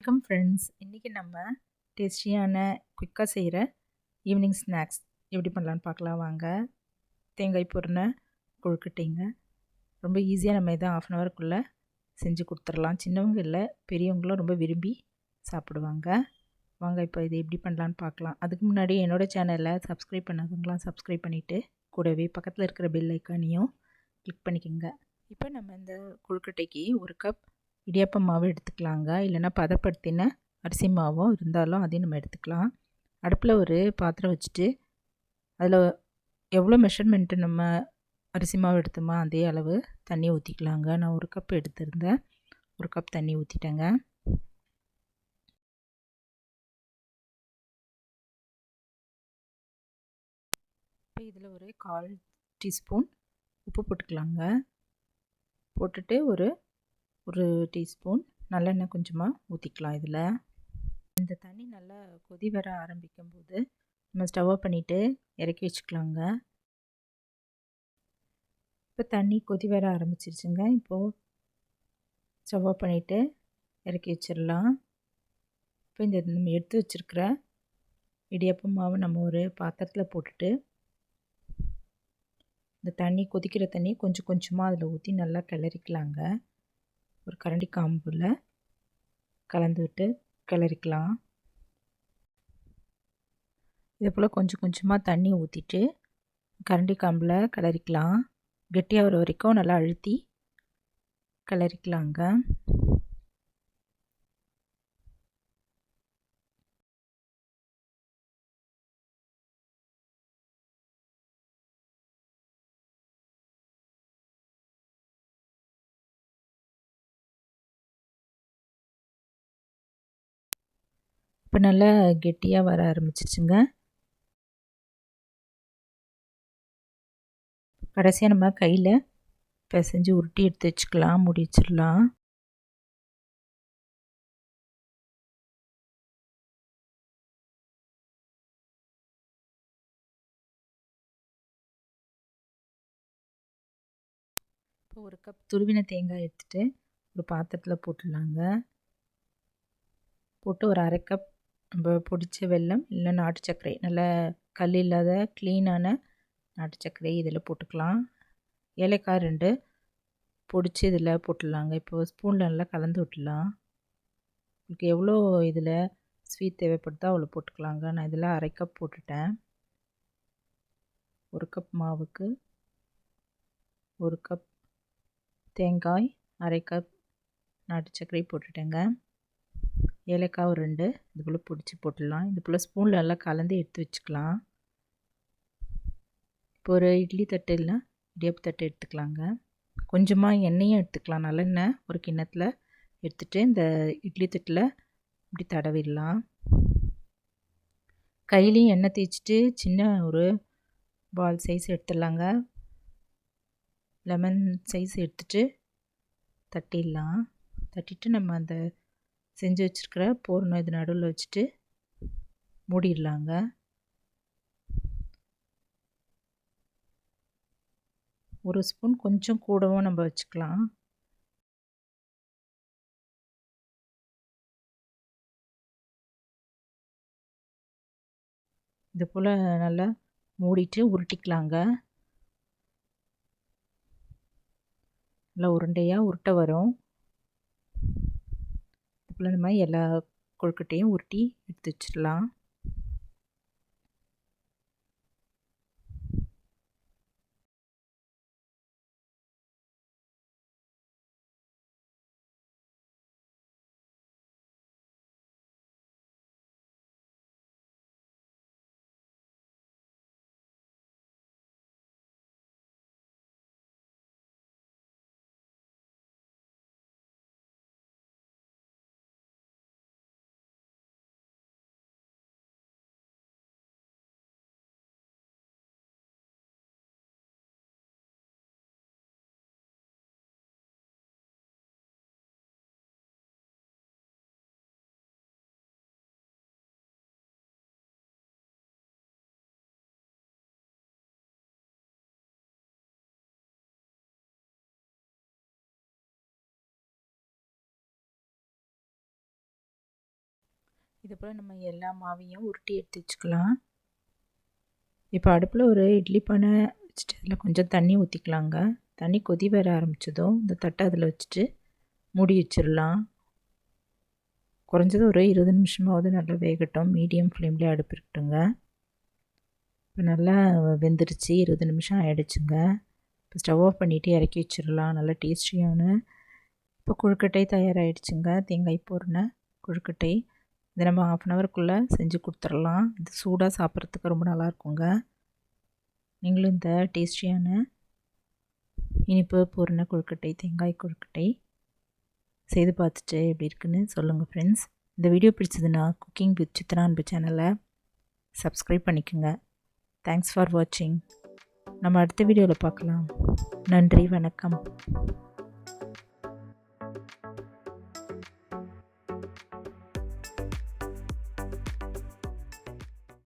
Welcome friends. இன்றைக்கி நம்ம டேஸ்டியான குயிக்காக செய்கிற ஈவினிங் ஸ்நாக்ஸ் எப்படி பண்ணலான்னு பார்க்கலாம் வாங்க. தேங்காய் பூரண கொழுக்கட்டைங்க. ரொம்ப ஈஸியாக நம்ம இதை 1/2 அன் ஹவருக்குள்ளே செஞ்சு கொடுத்துடலாம். சின்னவங்க இல்லை, பெரியவங்களும் ரொம்ப விரும்பி சாப்பிடுவாங்க. வாங்க இப்போ இது எப்படி பண்ணலான்னு பார்க்கலாம். அதுக்கு முன்னாடி என்னோடய சேனலை சப்ஸ்கிரைப் பண்ணாதவங்களாம் சப்ஸ்கிரைப் பண்ணிவிட்டு கூடவே பக்கத்தில் இருக்கிற பெல் ஐக்கானையும் கிளிக் பண்ணிக்கோங்க. இப்போ நம்ம இந்த கொழுக்கட்டைக்கு 1 கப் இடியாப்ப மாவு எடுத்துக்கலாங்க. இல்லைன்னா பதப்படுத்தின அரிசி மாவும் இருந்தாலும் அதையும் நம்ம எடுத்துக்கலாம். அடுப்பில் ஒரு பாத்திரம் வச்சுட்டு அதில் எவ்வளோ மெஷர்மெண்ட்டு நம்ம அரிசி மாவு எடுத்தோமோ அதே அளவு தண்ணி ஊற்றிக்கலாங்க. நான் 1 கப் எடுத்திருந்தேன். 1 கப் தண்ணி ஊற்றிட்டேங்க. இப்போ இதில் ஒரு 1/4 டீஸ்பூன் உப்பு போட்டுக்கலாங்க. போட்டுட்டு ஒரு டீஸ்பூன் நல்லெண்ணெய் கொஞ்சமாக ஊற்றிக்கலாம். இதில் இந்த தண்ணி நல்லா கொதி வர ஆரம்பிக்கும் போது நம்ம ஸ்டவ் பண்ணிவிட்டு இறக்கி வச்சுக்கலாங்க. இப்போ தண்ணி கொதி வர ஆரம்பிச்சிருச்சுங்க. இப்போது ஸ்டவ் பண்ணிவிட்டு இறக்கி வச்சிடலாம். இப்போ இந்த நம்ம எடுத்து வச்சுருக்கிற இடியாப்ப மாவு நம்ம ஒரு பாத்திரத்தில் போட்டுட்டு இந்த தண்ணி கொதிக்கிற தண்ணி கொஞ்சம் கொஞ்சமாக அதில் ஊற்றி நல்லா கிளறிக்கலாங்க. ஒரு கரண்டி காம்பில் கலந்து விட்டு கிளறிக்கலாம். இதே போல் கொஞ்சம் கொஞ்சமாக தண்ணி ஊற்றிட்டு கரண்டி காம்பில் கிளறிக்கலாம். கெட்டியாக வர வரைக்கும் நல்லா அழுத்தி கிளறிக்கலாங்க. இப்போ நல்லா கெட்டியாக வர ஆரம்பிச்சிருச்சுங்க. கடைசியாக நம்ம கையில் பிசைஞ்சு உருட்டி எடுத்து வச்சுக்கலாம். மூடி வச்சிடலாம். இப்போ 1 கப் துருவின தேங்காய் எடுத்துகிட்டு ஒரு பாத்திரத்தில் போட்டுடலாங்க. போட்டு ஒரு 1/2 கப் நம்ம பொடிச்ச வெல்லம் இல்லை நாட்டு சர்க்கரை, நல்ல கல் இல்லாத க்ளீனான நாட்டு சர்க்கரை இதில் போட்டுக்கலாம். ஏலக்காய் 2 பொடிச்சு இதில் போட்டுடலாங்க. இப்போது ஸ்பூனில் நல்லா கலந்து விட்டுடலாம். உங்களுக்கு எவ்வளோ இதில் ஸ்வீட் தேவைப்படுதோ அவ்வளோ போட்டுக்கலாங்க. நான் இதில் 1/2 கப் போட்டுட்டேன். 1 கப் மாவுக்கு 1 கப் தேங்காய், 1/2 கப் நாட்டு சர்க்கரை போட்டுட்டேங்க. ஏலக்காய் 2 இது போல் பிடிச்சி போட்டுடலாம். இது போல் ஸ்பூனில் நல்லா கலந்து எடுத்து வச்சுக்கலாம். இப்போ ஒரு இட்லி தட்டு இல்லை இடியாப்பு தட்டு எடுத்துக்கலாங்க. கொஞ்சமாக எண்ணெயும் எடுத்துக்கலாம். நல்லெண்ணெய் ஒரு கிண்ணத்தில் எடுத்துகிட்டு இந்த இட்லி தட்டில் இப்படி தடவிடலாம். கையிலையும் எண்ணெய் தேய்ச்சிட்டு சின்ன ஒரு பால் சைஸ் எடுத்துடலாங்க. லெமன் சைஸ் எடுத்துகிட்டு தட்டிடலாம். தட்டிட்டு நம்ம அந்த செஞ்சு வச்சுருக்கிற பூரணம் இது நடுவில் வச்சுட்டு மூடிடலாங்க. ஒரு ஸ்பூன் கொஞ்சம் கூடவும் நம்ம வச்சுக்கலாம். இது போல் நல்லா மூடிட்டு உருட்டிக்கலாங்க. நல்லா உருண்டையாக உருட்ட வரும். இது போல் நம்ம எல்லா கொழுக்கட்டையும் உருட்டி எடுத்து வச்சிடலாம். இது போல் நம்ம எல்லா மாவையும் உருட்டி எடுத்து வச்சுக்கலாம். இப்போ அடுப்பில் ஒரு இட்லி பானை வச்சுட்டு அதில் கொஞ்சம் தண்ணி ஊற்றிக்கலாங்க. தண்ணி கொதி வர ஆரம்பித்ததும் இந்த தட்டை அதில் வச்சுட்டு மூடி வச்சிடலாம். குறைஞ்சது ஒரு 20 நிமிஷமாவது நல்லா வேகட்டும். மீடியம் ஃப்ளேம்லேயே அடுப்பு இருக்கட்டுங்க. இப்போ நல்லா வெந்துருச்சு. 20 நிமிஷம் ஆகிடுச்சுங்க. இப்போ ஸ்டவ் ஆஃப் பண்ணிவிட்டு இறக்கி வச்சிடலாம். நல்லா டேஸ்டியான இப்போ கொழுக்கட்டை தயாராகிடுச்சுங்க. தேங்காய் பூரண கொழுக்கட்டை. இதை நம்ம 1/2 அன் ஹவருக்குள்ளே செஞ்சு கொடுத்துடலாம். இது சூடாக சாப்பிட்றதுக்கு ரொம்ப நல்லாயிருக்குங்க. நீங்களும் இந்த டேஸ்டியான இனிப்பு பூரண கொழுக்கட்டை தேங்காய் கொழுக்கட்டை செய்து பார்த்துட்டு எப்படி இருக்குன்னு சொல்லுங்கள் ஃப்ரெண்ட்ஸ். இந்த வீடியோ பிடிச்சதுன்னா குக்கிங் வித் சித்ரா அன்பு சேனலை சப்ஸ்கிரைப் பண்ணிக்கோங்க. தேங்க்ஸ் ஃபார் வாட்சிங். நம்ம அடுத்த வீடியோவில் பார்க்கலாம். நன்றி, வணக்கம்.